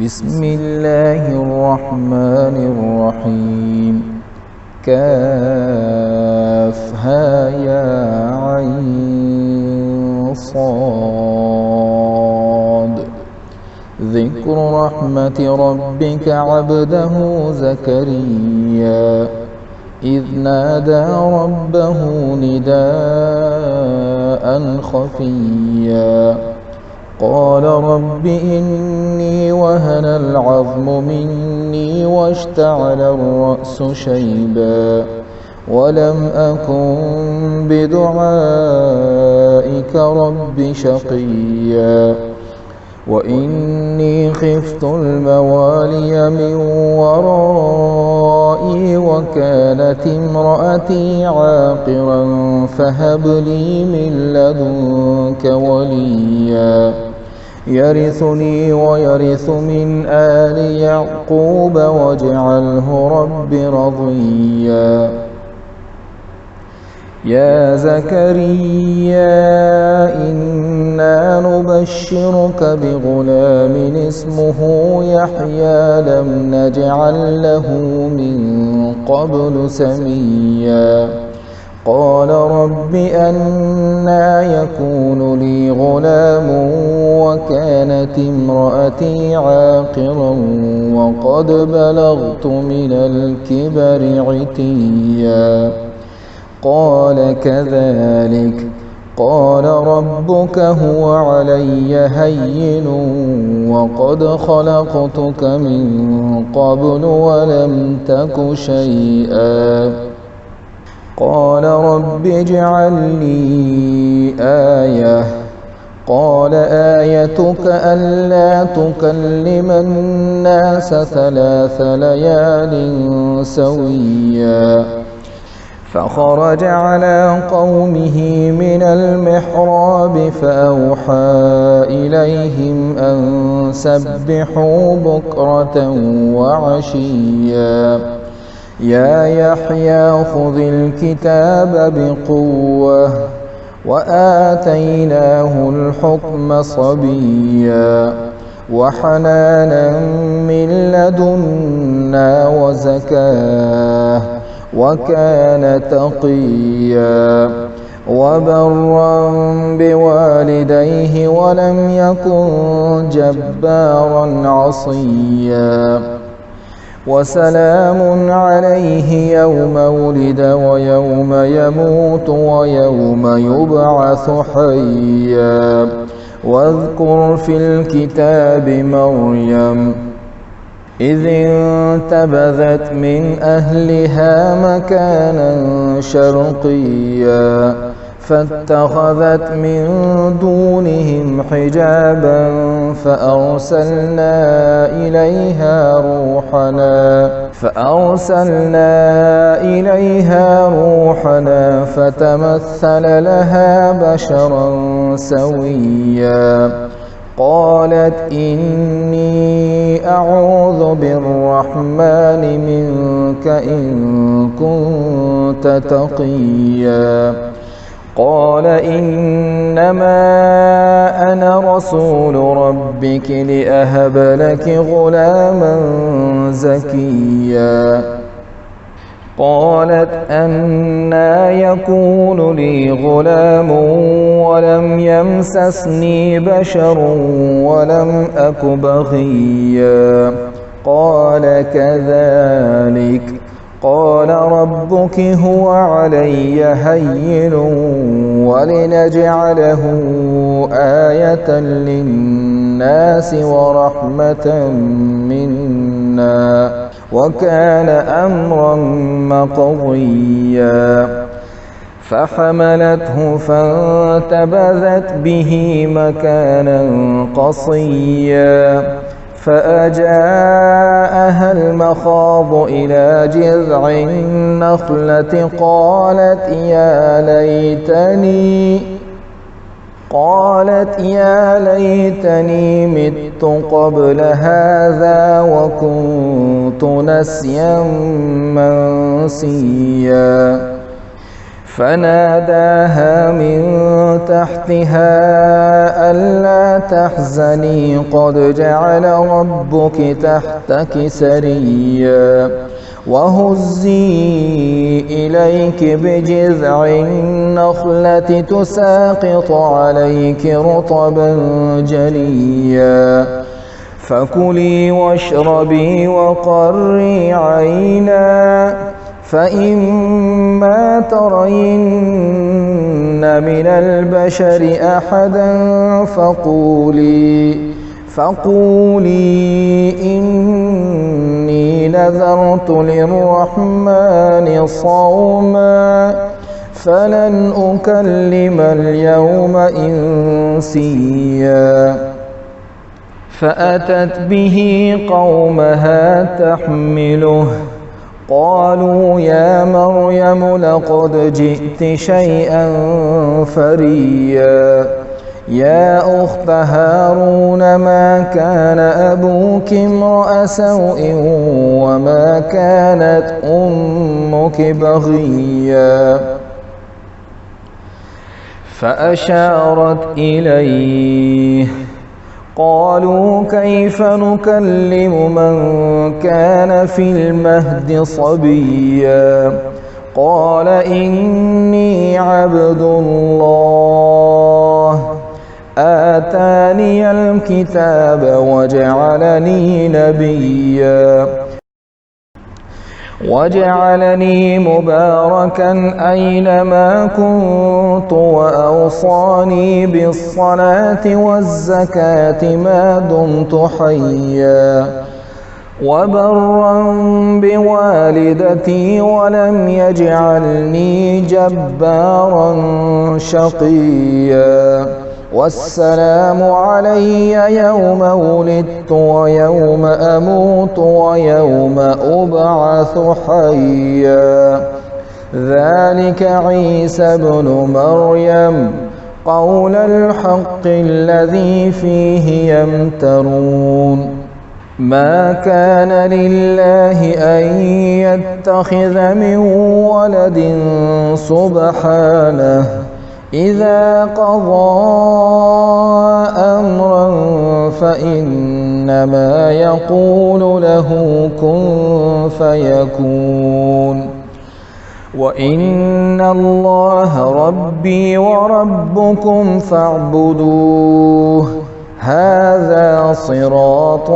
بسم الله الرحمن الرحيم. كافها يا عين صاد. ذكر رحمة ربك عبده زكريا إذ نادى ربه نداء خفيا قال رب إني وهن العظم مني واشتعل الرأس شيبا ولم أكن بدعائك رب شقيا وإني خفت الموالي من ورائي وكانت امرأتي عاقرا فهب لي من لدنك وليا يرثني ويرث من آل يعقوب واجعله رب رضيا. يا زكريا إنا نبشرك بغلام اسمه يحيى لم نجعل له من قبل سميا قال رب أنى يكون لي غلام وكانت امرأتي عاقرا وقد بلغت من الكبر عتيا قال كذلك قال ربك هو علي هين وقد خلقتك من قبل ولم تك شيئا قال رب اجعل لي آية قال آيتك ألا تكلم الناس 3 ليال سويا فخرج على قومه من المحراب فأوحى إليهم أن سبحوا بكرة وعشيا يا يحيى خذ الكتاب بقوة وآتيناه الحكم صبيا وحنانا من لدنا وزكاة وكان تقيا وبرا بوالديه ولم يكن جبارا عصيا وسلام عليه يوم ولد ويوم يموت ويوم يبعث حيا واذكر في الكتاب مريم إذ انتبذت من أهلها مكانا شرقيا فاتخذت من دونهم حجابا فأرسلنا إليها روحنا فتمثل لها بشرا سويا قالت إني أعوذ بالرحمن منك إن كنت تقيا قال إنما أنا رسول ربك لأهب لك غلاما زكيا قالت أنى يكون لي غلام ولم يمسسني بشر ولم أك بغيا قال كذلك قال ربك هو علي هين ولنجعله آية للناس ورحمة منا وكان أمرا مقضيا فحملته فانتبذت به مكانا قصيا فأجاءها المخاض إلى جذع النخلة قالت يا ليتني مت قبل هذا وكنت نسيا منسيا فناداها من تحتها ألا تحزني قد جعل ربك تحتك سريا وهزي إليك بجذع النخلة تساقط عليك رطبا جنيا فكلي واشربي وقري عينا فإما ترين من البشر أحدا فقولي إني نذرت للرحمن صوما فلن أكلم اليوم إنسيا فأتت به قومها تحمله قالوا يا مريم لقد جئت شيئا فريا يا أخت هارون ما كان أبوك امرأ سوء وما كانت أمك بغيا فأشارت إليه قالوا كيف نكلم من كان في المهد صبيا قال إني عبد الله آتاني الكتاب وجعلني نبيا وجعلني مباركا أينما كنت وأوصاني بالصلاة والزكاة ما دمت حيا وبرا بوالدتي ولم يجعلني جبارا شقيا والسلام علي يوم ولدت ويوم أموت ويوم أبعث حيا ذلك عيسى ابن مريم قول الحق الذي فيه يمترون ما كان لله أن يتخذ من ولد سبحانه إذا قضى أمرا فإنما يقول له كن فيكون وإن الله ربي وربكم فاعبدوه هذا صراط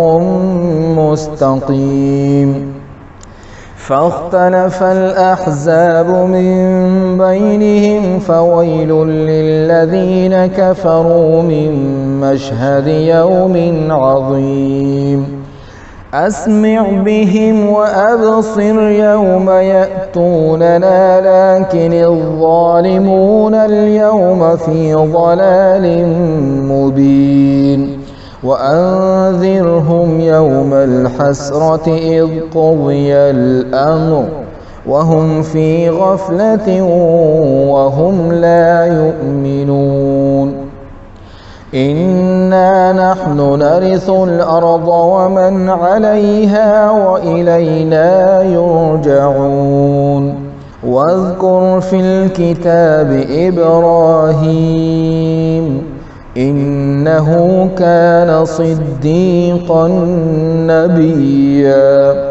مستقيم فاختلف الأحزاب من بينهم فويل للذين كفروا من مشهد يوم عظيم أسمع بهم وأبصر يوم يأتوننا لكن الظالمون اليوم في ضلال مبين وأنذرهم يوم الحسرة إذ قضي الأمر وهم في غفلة وهم لا يؤمنون إنا نحن نرث الأرض ومن عليها وإلينا يرجعون واذكر في الكتاب إبراهيم إنه كان صديقا نبيا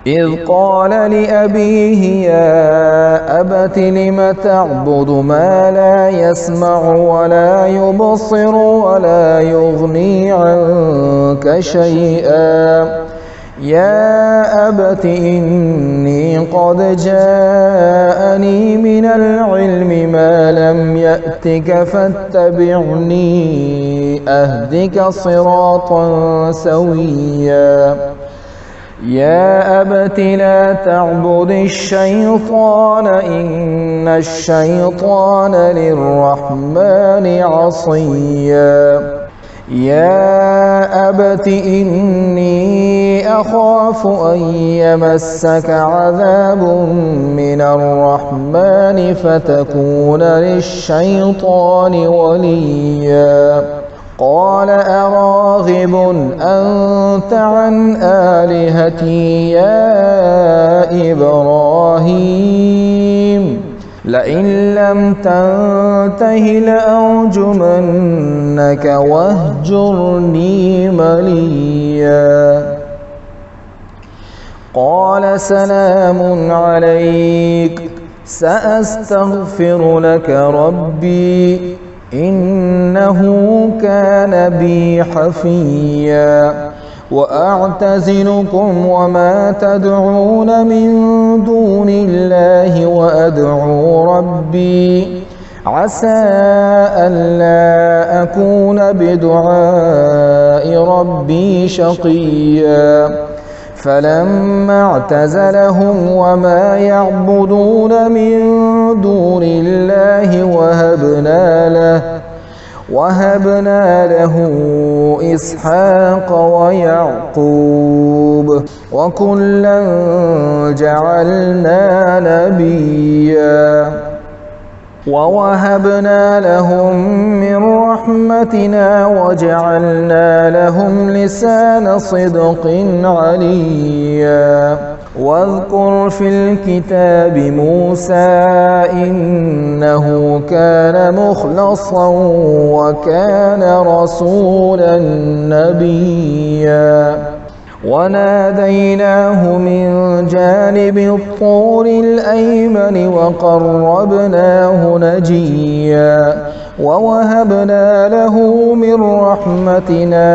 إذ قال لأبيه يا أبت لم تعبد ما لا يسمع ولا يبصر ولا يغني عنك شيئا يا أبت إني قد جاءني من العلم ما لم يأتك فاتبعني أهدك صراطا سويا يا أبت لا تعبد الشيطان إن الشيطان للرحمن عصيا يا أبت إني أخاف أن يمسك عذاب من الرحمن فتكون للشيطان وليا قال أراغب أنت عن آلهتي يا إبراهيم لئن لم تنته لأرجمنك واهجرني مليا. قال سلام عليك سأستغفر لك ربي إنه كان بي حفيا. وأعتزلكم وما تدعون من دون الله وأدعو ربي عسى ألا أكون بدعاء ربي شقيا. فلما اعتزلهم وما يعبدون من دون الله وهبنا له إسحاق ويعقوب وكلا جعلنا نبيا. ووهبنا لهم من رحمتنا وجعلنا لهم لسان صدق عليا. واذكر في الكتاب موسى إنه كان مخلصا وكان رسولا نبيا. وناديناه من جانب الطور الأيمن وقربناه نجيا. ووهبنا له من رحمتنا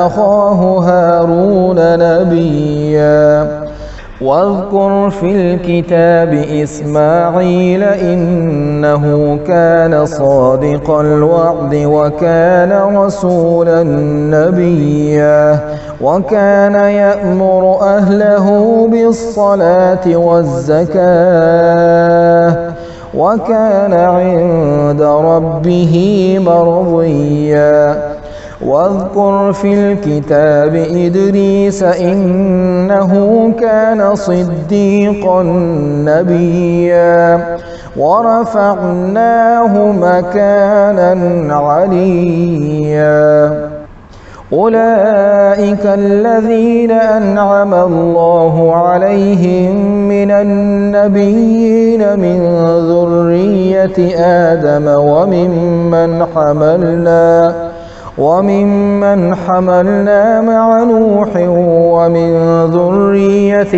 أخاه هارون نبيا. واذكر في الكتاب إسماعيل إنه كان صادق الوعد وكان رسولا نبيا. وكان يأمر أهله بالصلاة والزكاة وكان عند ربه مرضيا. واذكر في الكتاب إدريس إنه كان صديقا نبيا. ورفعناه مكانا عليا. أولئك الذين أنعم الله عليهم من النبيين من ذرية آدم وممن حملنا مع نوح ومن ذرية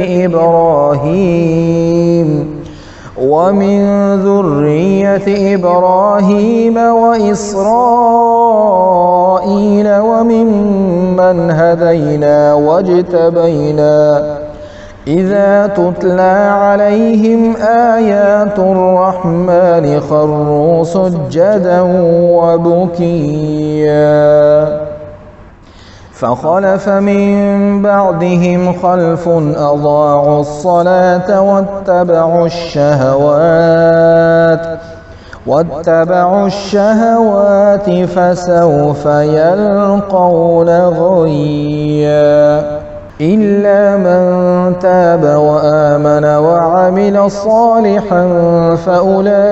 إبراهيم وإسرائيل وممن هدينا واجتبينا. إذا تتلى عليهم آيات الرحمن خروا سجدا وبكيا. فخلف من بعدهم خلف أضاعوا الصلاة واتبعوا الشهوات فسوف يلقون غيا. إلا من تاب وآمن وعمل صالحا فأولئك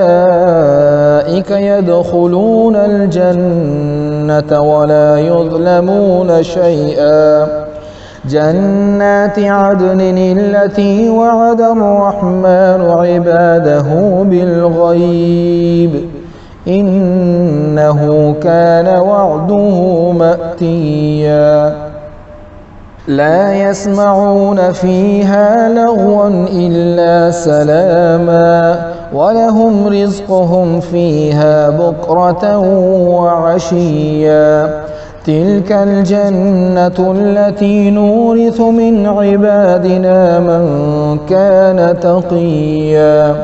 يدخلون الجنة ولا يظلمون شيئا. جنات عدن التي وعد الرحمن عباده بالغيب إنه كان وعده مأتيا. لا يسمعون فيها لغوا إلا سلاما ولهم رزقهم فيها بكرة وعشيا. تلك الجنة التي نورث من عبادنا من كان تقيا.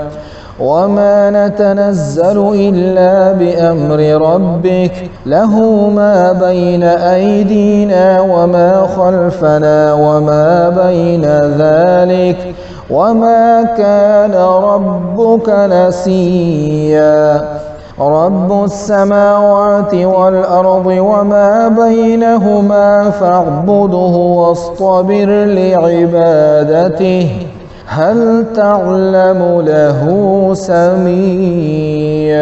وما نتنزل إلا بأمر ربك له ما بين أيدينا وما خلفنا وما بين ذلك وما كان ربك نسيا. رب السماوات والأرض وما بينهما فاعبده واصطبر لعبادته هل تعلم له سميا.